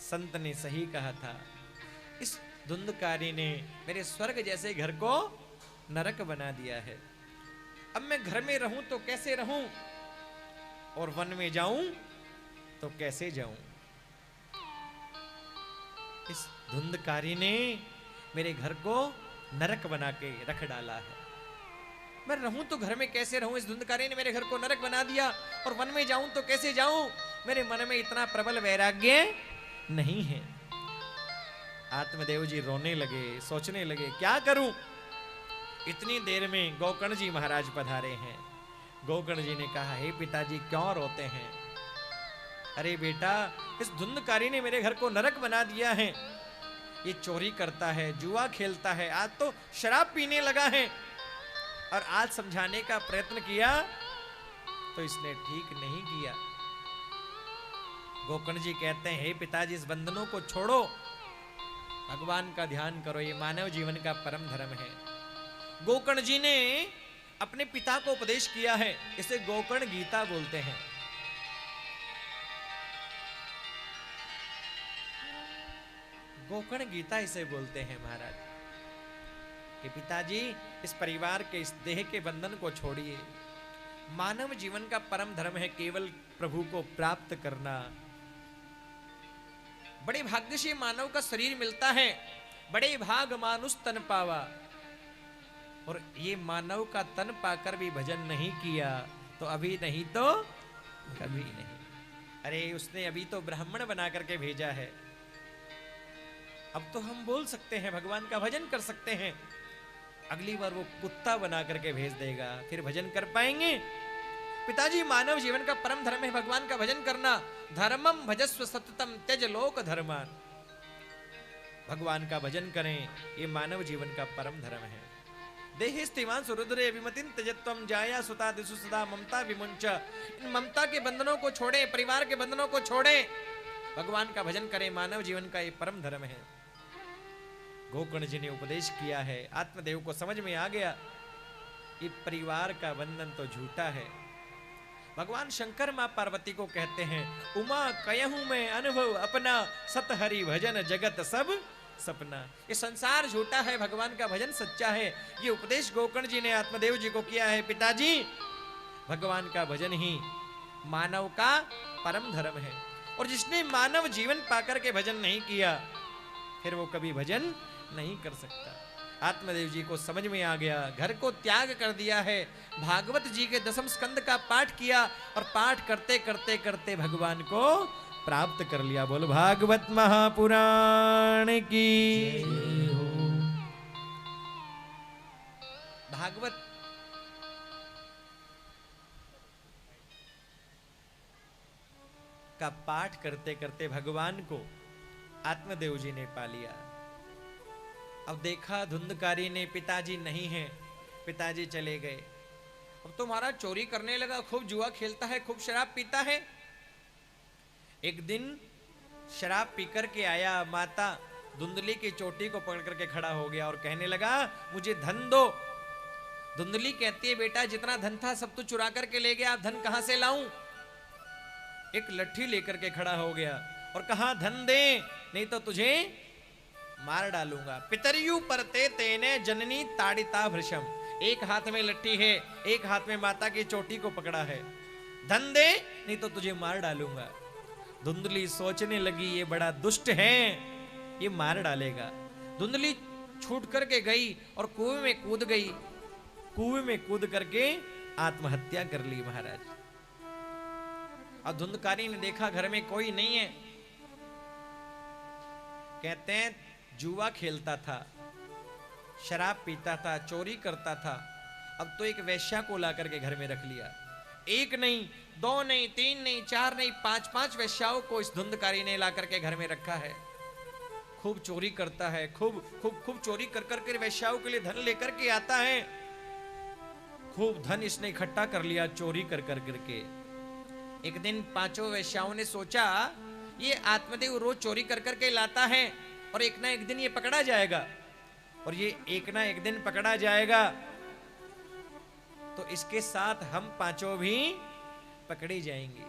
संत ने सही कहा था, इस धुंधकारी ने मेरे स्वर्ग जैसे घर को नरक बना दिया है। अब मैं घर में रहूं तो कैसे रहूं, और वन में जाऊं तो कैसे जाऊं। इस धुंधकारी ने मेरे घर को नरक बना के रख डाला है। मैं रहूं तो घर में कैसे रहूं, इस धुंधकारी ने मेरे घर को नरक बना दिया, और वन में जाऊं तो कैसे जाऊं। मेरे मन में इतना प्रबल वैराग्य नहीं है। आत्मदेव जी रोने लगे, सोचने लगे क्या करूं। इतनी देर में गोकर्ण जी महाराज पधारे हैं। गोकर्ण जी ने कहा, हे पिताजी क्यों रोते हैं। अरे बेटा, इस धुंधकारी ने मेरे घर को नरक बना दिया है। ये चोरी करता है, जुआ खेलता है, आज तो शराब पीने लगा है। और आज समझाने का प्रयत्न किया तो इसने ठीक नहीं किया। गोकर्ण जी कहते हैं, हे पिताजी, इस बंधनों को छोड़ो, भगवान का ध्यान करो, ये मानव जीवन का परम धर्म है। गोकर्ण जी ने अपने पिता को उपदेश किया है, इसे गोकर्ण गीता बोलते हैं। गोकर्ण गीता इसे बोलते हैं महाराज कि पिताजी, इस परिवार के, इस देह के बंधन को छोड़िए। मानव जीवन का परम धर्म है केवल प्रभु को प्राप्त करना। बड़े भाग्य से मानव का शरीर मिलता है, बड़े भाग मानुष तन पावा। और ये मानव का तन पाकर भी भजन नहीं किया तो अभी नहीं तो कभी नहीं। अरे उसने अभी तो ब्राह्मण बना करके भेजा है, अब तो हम बोल सकते हैं, भगवान का भजन कर सकते हैं। अगली बार वो कुत्ता बना करके भेज देगा, फिर भजन कर पाएंगे। पिताजी, मानव जीवन का परम धर्म है भगवान का भजन करना। धर्मम भजस्व सततम त्यज लोक धर्मान। भगवान का भजन करें, ये मानव जीवन का परम धर्म है। देहि स्थिवान सुरुद्रे विमतिन त्यजत्वम जाया सुता दिशु सदा ममता विमुंच। इन ममता के बंधनों को छोड़े, परिवार के बंधनों को छोड़े, भगवान का भजन करें, मानव जीवन का ये परम धर्म है। गोकर्ण जी ने उपदेश किया है, आत्मदेव को समझ में आ गया कि परिवार का बंधन तो झूठा है। भगवान शंकर मां पार्वती को कहते हैं, उमा कयहूं मैं अनुभव अपना, सत हरि भजन जगत सब सपना। ये संसार झूठा है, भगवान का भजन सच्चा है। ये उपदेश गोकर्ण जी ने आत्मदेव जी को किया है। पिताजी, भगवान का भजन ही मानव का परम धर्म है, और जिसने मानव जीवन पाकर के भजन नहीं किया फिर वो कभी भजन नहीं कर सकता। आत्मदेव जी को समझ में आ गया, घर को त्याग कर दिया है। भागवत जी के 10वें स्कंद का पाठ किया, और पाठ करते करते करते भगवान को प्राप्त कर लिया। बोल भागवत महापुराण की। भागवत का पाठ करते करते भगवान को आत्मदेव जी ने पा लिया। अब देखा धुंधकारी ने पिताजी नहीं है, पिताजी चले गए। अब तो महाराज चोरी करने लगा, खूब जुआ खेलता है, खूब शराब पीता है। एक दिन शराब पीकर के आया, माता धुंधली की चोटी को पकड़ करके खड़ा हो गया और कहने लगा, मुझे धन दो। धुंधली कहती है, बेटा जितना धन था सब तो चुरा करके ले गया, धन कहां से लाऊं। एक लट्ठी लेकर के खड़ा हो गया और कहा, धन दे नहीं तो तुझे मार डालूंगा। पितरियु परते तेने जननी ताड़िता भृशम। एक हाथ में लट्ठी है, एक हाथ में माता की चोटी को पकड़ा है। धन दे नहीं तो तुझे मार डालूंगा। धुंधली सोचने लगी, ये बड़ा दुष्ट है, ये मार डालेगा। धुंधली छूट करके गई और कुएं में कूद गई। कुएं में कूद करके आत्महत्या कर ली महाराज। और धुंधकारी ने देखा घर में कोई नहीं है। कहते हैं जुआ खेलता था, शराब पीता था, चोरी करता था। अब तो एक वेश्या को ला करके घर में रख लिया। एक नहीं, दो नहीं, तीन नहीं, चार नहीं, पांच वेश्याओं को इस धुंधकारी ने ला करके घर में रखा है। खूब चोरी करता है, खूब चोरी कर करके वेश्याओं के लिए धन लेकर के आता है। खूब धन इसने इकट्ठा कर लिया चोरी कर करके। एक दिन पांचों वेश्याओं ने सोचा, ये आत्मदेव रोज चोरी कर करके लाता है और एक ना एक दिन ये पकड़ा जाएगा, और ये एक ना एक दिन पकड़ा जाएगा तो इसके साथ हम पांचों भी पकड़े जाएंगे।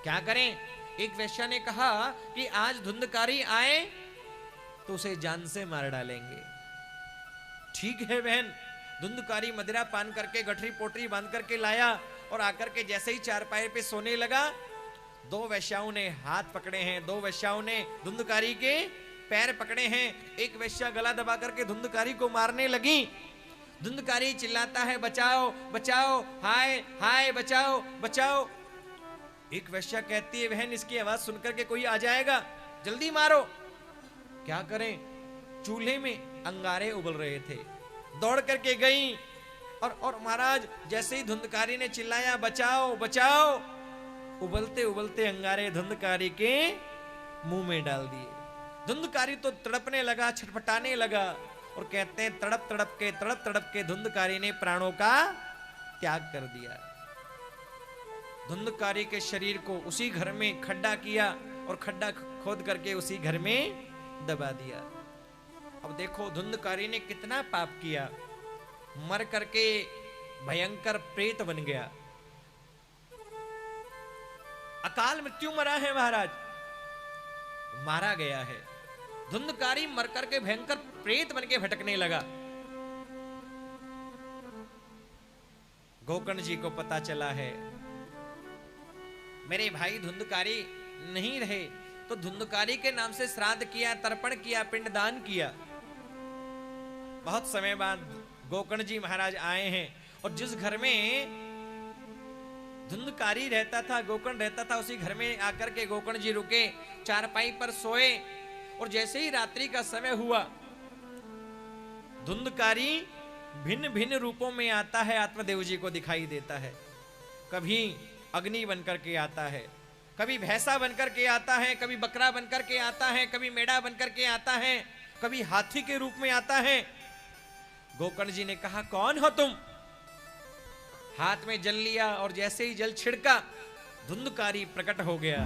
क्या करें, एक वैश्या ने कहा कि आज धुंधकारी आए तो उसे जान से मार डालेंगे। ठीक है बहन। धुंधकारी मदिरा पान करके गठरी पोटरी बांध करके लाया और आकर के जैसे ही चारपाई पे सोने लगा, दो वैश्याओं ने हाथ पकड़े हैं, दो वैश्याओं ने धुंधकारी के पैर पकड़े हैं। एक वैश्या गला दबा करके धुंधकारी को मारने लगी। धुंधकारी चिल्लाता है, बचाओ बचाओ, हाय हाय, बचाओ बचाओ। एक वैश्या कहती है, बहन इसकी आवाज सुनकर के कोई आ जाएगा, जल्दी मारो। क्या करें, चूल्हे में अंगारे उबल रहे थे। दौड़ करके गई और महाराज जैसे ही धुंधकारी ने चिल्लाया बचाओ बचाओ, उबलते उबलते अंगारे धुंधकारी के मुंह में डाल दिए। धुंधकारी तो तड़पने लगा, छटपटाने लगा और कहते हैं तड़प तड़प के धुंधकारी ने प्राणों का त्याग कर दिया। धुंधकारी के शरीर को उसी घर में खड्डा किया और खड्डा खोद करके उसी घर में दबा दिया। अब देखो धुंधकारी ने कितना पाप किया, मर करके भयंकर प्रेत बन गया, अकाल मृत्यु मरा है महाराज, मारा गया है। धुंधकारी मर करके भयंकर प्रेत बन के भटकने लगा। गोकर्ण जी को पता चला है मेरे भाई धुंधकारी नहीं रहे, तो धुंधकारी के नाम से श्राद्ध किया, तर्पण किया, पिंडदान किया। बहुत समय बाद गोकर्ण जी महाराज आए हैं और जिस घर में धुंधकारी रहता था, गोकर्ण रहता था, उसी घर में आकर के गोकर्ण जी रुके, चारपाई पर सोए। और जैसे ही रात्रि का समय हुआ, धुंधकारी भिन्न भिन्न रूपों में आता है, आत्मदेव जी को दिखाई देता है। कभी अग्नि बनकर के आता है, कभी भैंसा बनकर के आता है, कभी बकरा बनकर के आता है, कभी मेढ़ा बनकर के आता है, कभी हाथी के रूप में आता है। गोकर्ण जी ने कहा कौन हो तुम? हाथ में जल लिया और जैसे ही जल छिड़का, धुंधकारी प्रकट हो गया।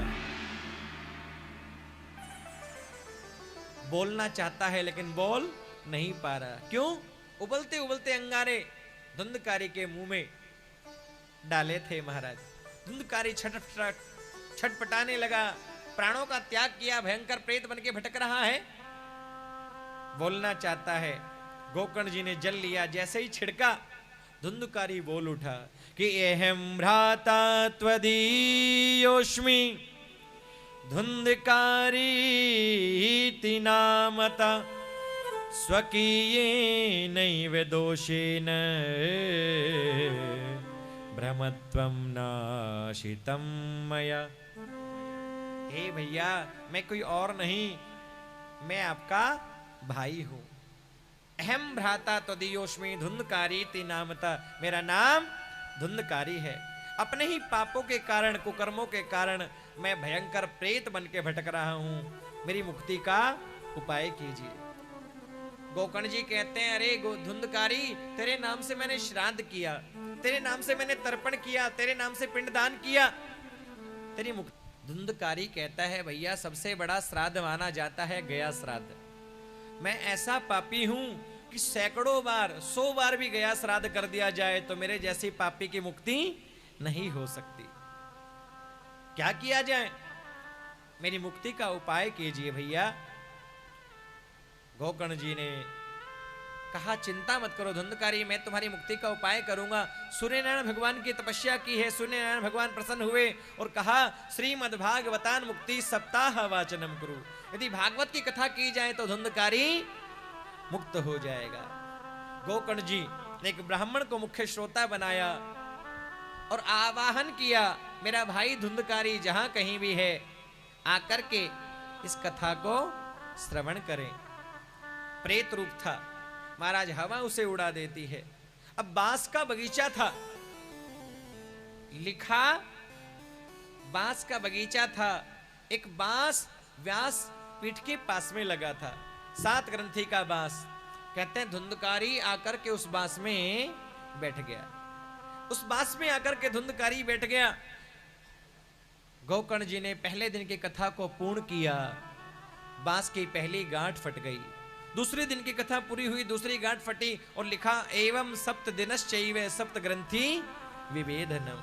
बोलना चाहता है लेकिन बोल नहीं पा रहा। क्यों? उबलते उबलते अंगारे धुंधकारी के मुंह में डाले थे महाराज। धुंधकारी छटपटाने लगा, प्राणों का त्याग किया, भयंकर प्रेत बन के भटक रहा है, बोलना चाहता है। गोकर्ण जी ने जल लिया, जैसे ही छिड़का, धुंधकारी बोल उठा कि अहम भ्राता त्वदीयोऽस्मि धुंधकारी नामता स्वकीयेनैव दोषेन भ्रमत्वं नाशितं मया। हे भैया, मैं कोई और नहीं, मैं आपका भाई हूं। अहम भ्राता त्वदीयोऽस्मि धुंधकारी नामता, मेरा नाम धुंधकारी है। अपने ही पापों के कारण, कुकर्मों के कारण मैं भयंकर प्रेत बन के भटक रहा हूं, मेरी मुक्ति का उपाय कीजिए। गोकर्ण जी कहते हैं अरे धुंधकारी, तेरे नाम से मैंने श्राद्ध किया, तेरे नाम से मैंने तर्पण किया, तेरे नाम से पिंडदान किया, तेरी मुक्ति। धुंधकारी कहता है भैया सबसे बड़ा श्राद्ध माना जाता है गया श्राद्ध। मैं ऐसा पापी हूं कि सैकड़ों बार, 100 बार भी गया श्राद्ध कर दिया जाए तो मेरे जैसी पापी की मुक्ति नहीं हो सकती। क्या किया जाए? मेरी मुक्ति का उपाय कीजिए भैया। गोकर्ण जी ने कहा चिंता मत करो धुंधकारी, मैं तुम्हारी मुक्ति का उपाय करूंगा। सूर्यनारायण भगवान की तपस्या की है, सूर्यनारायण भगवान प्रसन्न हुए और कहा श्रीमद्भागवतान मुक्ति सप्ताह वाचनम कुरु। यदि भागवत की कथा की जाए तो धुंधकारी मुक्त हो जाएगा। गोकर्ण जी ने एक ब्राह्मण को मुख्य श्रोता बनाया और आवाहन किया, मेरा भाई धुंधकारी जहां कहीं भी है आकर के इस कथा को श्रवण करें। प्रेत रूप था महाराज, हवा उसे उड़ा देती है। अब बांस का बगीचा था, लिखा बांस का बगीचा था। एक बांस व्यास पीठ के पास में लगा था, 7 ग्रंथि का बांस। कहते हैं धुंधकारी आकर के उस बांस में बैठ गया। उस बांस में आकर के धुंधकारी बैठ गया। गोकर्ण जी ने पहले दिन की कथा को पूर्ण किया। बांस की पहली गांठ फट गई। दूसरे दिन की कथा पूरी हुई, दूसरी गांठ फटी और लिखा एवं सप्त दिनश्चैव सप्त ग्रंथि विभेदनम।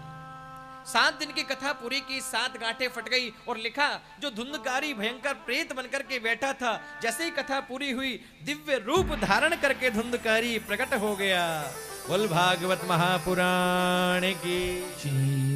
7 दिन की कथा पूरी की, 7 गांठें फट गई और लिखा जो धुंधकारी भयंकर प्रेत बनकर के बैठा था, जैसे ही कथा पूरी हुई दिव्य रूप धारण करके धुंधकारी प्रकट हो गया। बोल भागवत महापुराण की।